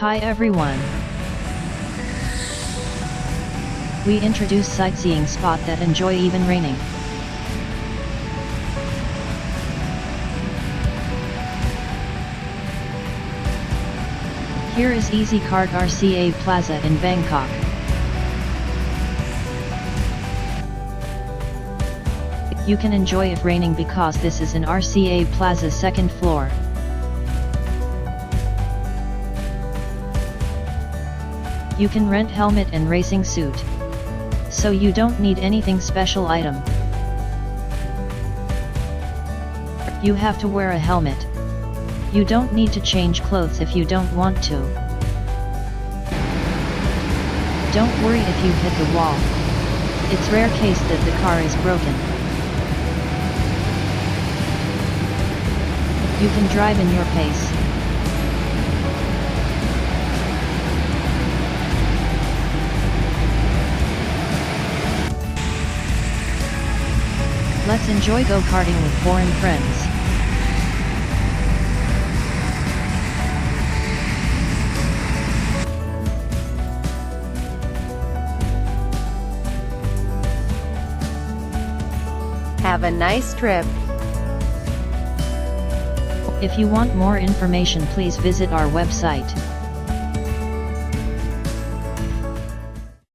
Hi everyone. We introduce sightseeing spot that enjoy even raining. Here is easy Kart RCA Plaza in Bangkok. You can enjoy if raining because this is an RCA Plaza second floor. You can rent helmet and racing suit. So you don't need anything special item. You have to wear a helmet. You don't need to change clothes if you don't want to. Don't worry if you hit the wall. It's rare case that the car is broken. You can drive in your pace. Let's enjoy go-karting with foreign friends. Have a nice trip. If you want more information, please visit our website.